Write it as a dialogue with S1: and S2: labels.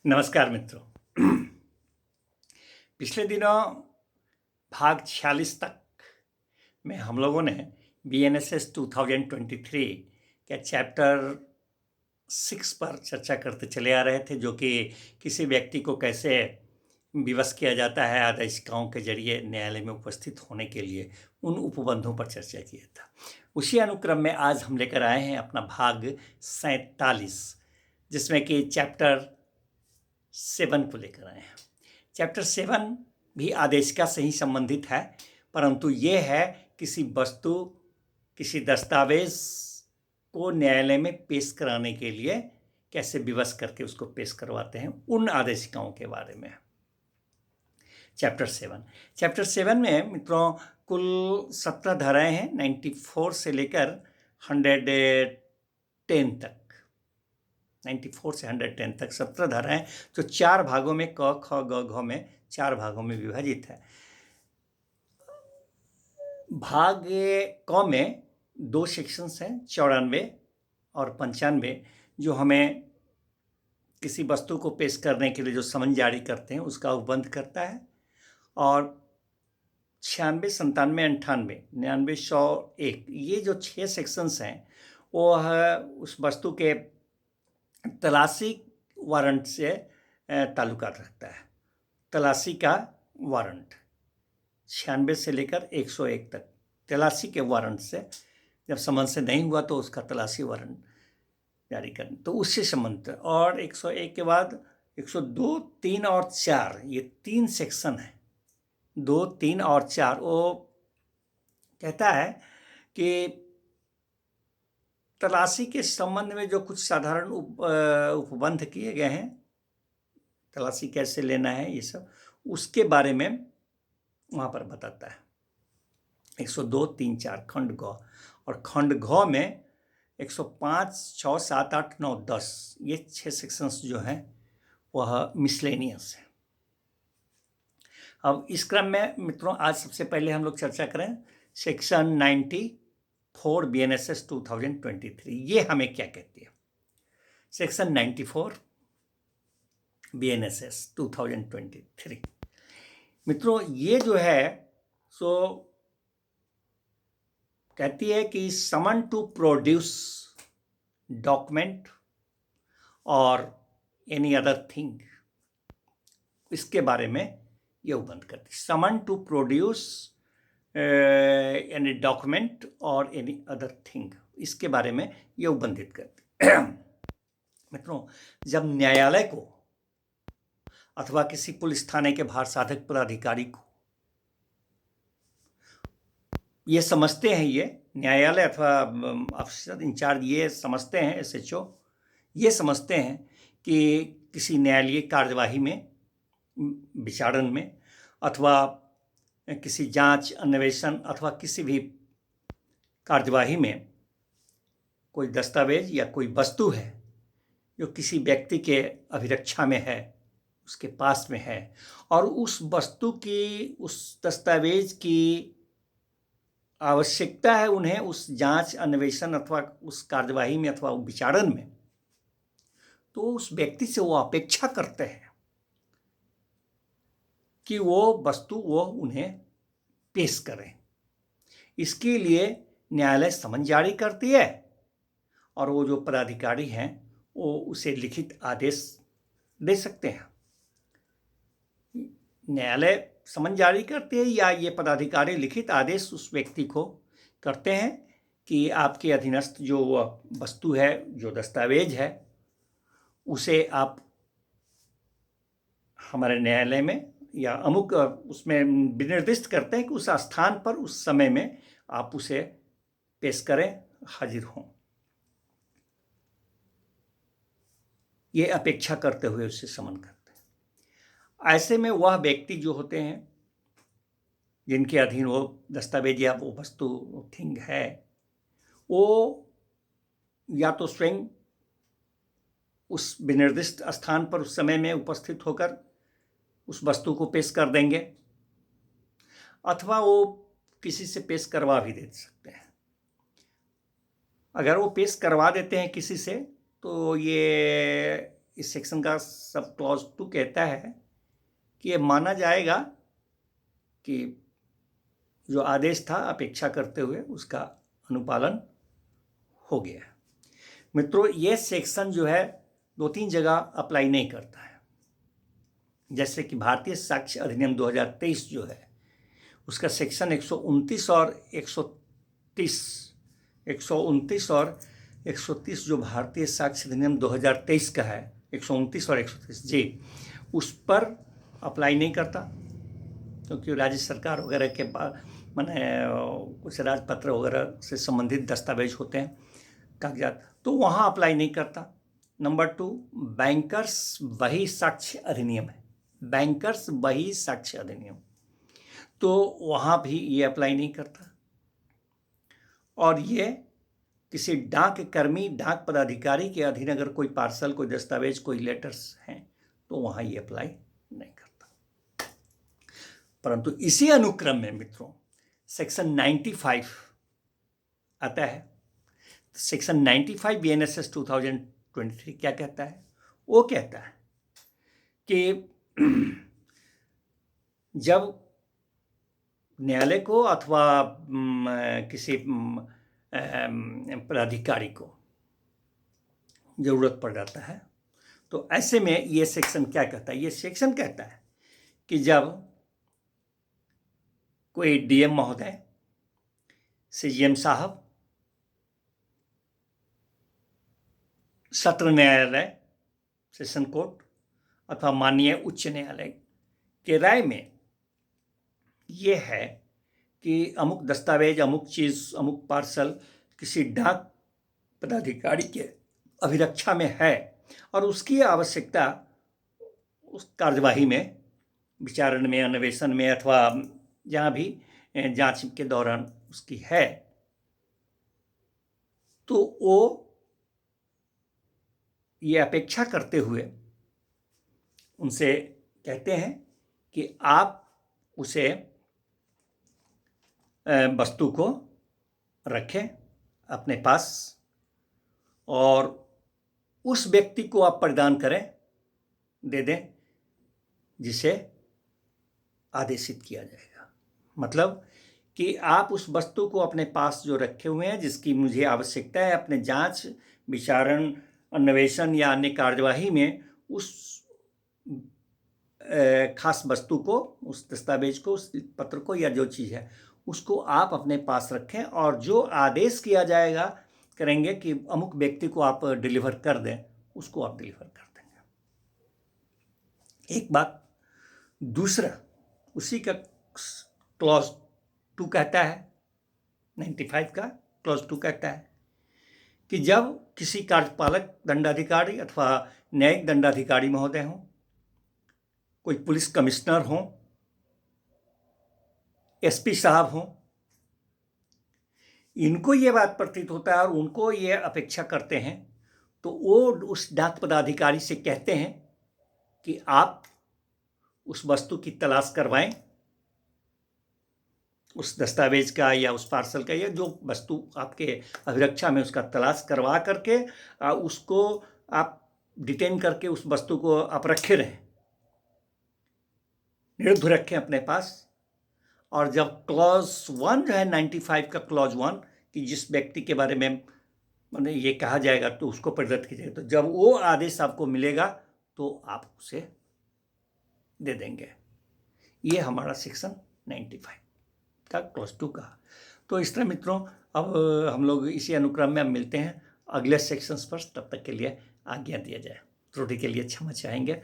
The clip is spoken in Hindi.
S1: नमस्कार मित्रों। पिछले दिनों भाग 46 तक में हम लोगों ने BNSS 2023 के चैप्टर 6 पर चर्चा करते चले आ रहे थे, जो कि किसी व्यक्ति को कैसे विवश किया जाता है आदेशिकाओं के जरिए न्यायालय में उपस्थित होने के लिए, उन उपबंधों पर चर्चा किया था। उसी अनुक्रम में आज हम लेकर आए हैं अपना भाग 47, जिसमें कि चैप्टर 7 को लेकर आए हैं। चैप्टर 7 भी आदेशिका से ही संबंधित है, परंतु ये है किसी वस्तु, किसी दस्तावेज को न्यायालय में पेश कराने के लिए कैसे विवश करके उसको पेश करवाते हैं, उन आदेशिकाओं के बारे में। चैप्टर 7 में मित्रों कुल 17 धाराएं हैं, 94 से लेकर 110 तक। 94 से 110 तक 17 धाराएं, जो 4 भागों में क ख ग घ में 4 भागों में विभाजित है। भाग क में 2 सेक्शंस हैं, 94 और 95, जो हमें किसी वस्तु को पेश करने के लिए जो समन जारी करते हैं उसका उपबंध करता है। और 96, 97, 98, 99, 100, 1, ये जो 6 सेक्शंस हैं वो उस वस्तु के तलाशी वारंट से ताल्लुकात रखता है। तलाशी का वारंट 96 से लेकर 101 तक तलाशी के वारंट से, जब समन से नहीं हुआ तो उसका तलाशी वारंट जारी करना, तो उससे संबंधित। और 101 के बाद 102, 3 और 4, ये 3 सेक्शन है। 2, 3 और 4 वो कहता है कि तलाशी के संबंध में जो कुछ साधारण उपबंध किए गए हैं, तलाशी कैसे लेना है, ये सब उसके बारे में वहाँ पर बताता है। 102, 3, 4 खंड ग, और खंड घ में 105, 6, 7, 8, 9, 10, ये 6 सेक्शंस जो हैं वह मिसलेनियस है। अब इस क्रम में मित्रों आज सबसे पहले हम लोग चर्चा करें सेक्शन 94 BNSS 2023, ये हमें क्या कहती है। सेक्शन 94 BNSS 2023 मित्रों ये जो है सो कहती है कि समन टू प्रोड्यूस डॉक्यूमेंट और एनी अदर थिंग, इसके बारे में ये उपबंध करती है। Summon to produce any document और एनी अदर थिंग, इसके बारे में ये उपबंधित करती है। मित्रों जब न्यायालय को अथवा किसी पुलिस थाने के भार साधक पदाधिकारी को ये समझते हैं, ये न्यायालय अथवा ऑफिसर इंचार्ज ये समझते हैं, SHO ये समझते हैं कि किसी न्यायालयीय कार्यवाही में, विचारण में, अथवा किसी जांच अन्वेषण अथवा किसी भी कार्यवाही में कोई दस्तावेज या कोई वस्तु है जो किसी व्यक्ति के अभिरक्षा में है, उसके पास में है, और उस वस्तु की, उस दस्तावेज की आवश्यकता है उन्हें उस जांच अन्वेषण अथवा उस कार्यवाही में अथवा विचारण में, तो उस व्यक्ति से वो अपेक्षा करते हैं कि वो वस्तु वो उन्हें पेश करें। इसके लिए न्यायालय समन जारी करती है, और वो जो पदाधिकारी हैं वो उसे लिखित आदेश दे सकते हैं। न्यायालय समन जारी करते हैं या ये पदाधिकारी लिखित आदेश उस व्यक्ति को करते हैं कि आपके अधीनस्थ जो वस्तु है, जो दस्तावेज है, उसे आप हमारे न्यायालय में या अमुक उसमें विनिर्दिष्ट करते हैं कि उस स्थान पर उस समय में आप उसे पेश करें, हाजिर हों। ये अपेक्षा करते हुए उसे समन करते हैं। ऐसे में वह व्यक्ति जो होते हैं जिनके अधीन वो दस्तावेज या वो वस्तु थिंग है, वो या तो स्वयं उस विनिर्दिष्ट स्थान पर उस समय में उपस्थित होकर उस वस्तु को पेश कर देंगे, अथवा वो किसी से पेश करवा भी दे सकते हैं। अगर वो पेश करवा देते हैं किसी से, तो ये इस सेक्शन का सब क्लॉज 2 कहता है कि ये माना जाएगा कि जो आदेश था अपेक्षा करते हुए उसका अनुपालन हो गया। मित्रों, ये सेक्शन जो है 2-3 जगह अप्लाई नहीं करता है। जैसे कि भारतीय साक्ष्य अधिनियम 2023 जो है उसका सेक्शन 129 और 130 जो भारतीय साक्ष्य अधिनियम 2023 का है, 129 और 130 जी, उस पर अप्लाई नहीं करता, क्योंकि राज्य सरकार वगैरह के माने कुछ राजपत्र वगैरह से संबंधित दस्तावेज होते हैं, कागजात, तो वहाँ अप्लाई नहीं करता। नंबर 2, बैंकर्स बही साक्ष्य अधिनियम है, बैंकर्स बही साक्ष्य अधिनियम, तो वहाँ भी ये अप्लाई नहीं करता। और ये किसी डाक कर्मी, डाक पदाधिकारी के अधीन अगर कोई पार्सल, कोई दस्तावेज, कोई लेटर्स हैं तो वहाँ ये अप्लाई नहीं करता। परंतु इसी अनुक्रम में मित्रों सेक्शन 95 आता है। सेक्शन 95 BNSS 2023 क्या कहता है? वो कहता है कि जब न्यायालय को अथवा किसी पदाधिकारी को जरूरत पड़ जाता है तो ऐसे में ये सेक्शन क्या कहता है? ये सेक्शन कहता है कि जब कोई DM महोदय, CGM साहब, सत्र न्यायालय, सेशन कोर्ट अथवा माननीय उच्च न्यायालय के राय में ये है कि अमुक दस्तावेज, अमुक चीज़, अमुक पार्सल किसी डाक पदाधिकारी के अभिरक्षा में है और उसकी आवश्यकता उस कार्यवाही में, विचारण में, अन्वेषण में अथवा जहाँ भी जांच के दौरान उसकी है, तो वो ये अपेक्षा करते हुए उनसे कहते हैं कि आप उसे वस्तु को रखें अपने पास और उस व्यक्ति को आप प्रदान करें, दे दें जिसे आदेशित किया जाएगा। मतलब कि आप उस वस्तु को अपने पास जो रखे हुए हैं, जिसकी मुझे आवश्यकता है अपने जांच, विचारण, अन्वेषण या अन्य कार्यवाही में, उस खास वस्तु को, उस दस्तावेज को, उस पत्र को या जो चीज़ है उसको आप अपने पास रखें और जो आदेश किया जाएगा, करेंगे कि अमुक व्यक्ति को आप डिलीवर कर दें, उसको आप डिलीवर कर देंगे। एक बात। दूसरा, उसी का क्लॉज 2 कहता है, 95 का क्लॉज 2 कहता है कि जब किसी कार्यपालक दंडाधिकारी अथवा न्यायिक दंडाधिकारी महोदय हों, कोई पुलिस कमिश्नर हों, SP साहब हों, इनको ये बात प्रतीत होता है और उनको ये अपेक्षा करते हैं, तो वो उस डाक पदाधिकारी से कहते हैं कि आप उस वस्तु की तलाश करवाएं, उस दस्तावेज का या उस पार्सल का या जो वस्तु आपके अभिरक्षा में, उसका तलाश करवा करके उसको आप डिटेन करके उस वस्तु को आप रखे रहें, निर्ध रखें अपने पास। और जब क्लॉज 1 जो है 95 का क्लॉज 1 कि जिस व्यक्ति के बारे में मैंने ये कहा जाएगा तो उसको प्रदत्त कीजिएगा, तो जब वो आदेश आपको मिलेगा तो आप उसे दे देंगे। ये हमारा सेक्शन 95 का क्लॉज 2 का। तो इस तरह मित्रों, अब हम लोग इसी अनुक्रम में अब मिलते हैं अगले सेक्शंस पर। तब तक के लिए आज्ञा दिया जाए। त्रुटि के लिए क्षमा चाहेंगे।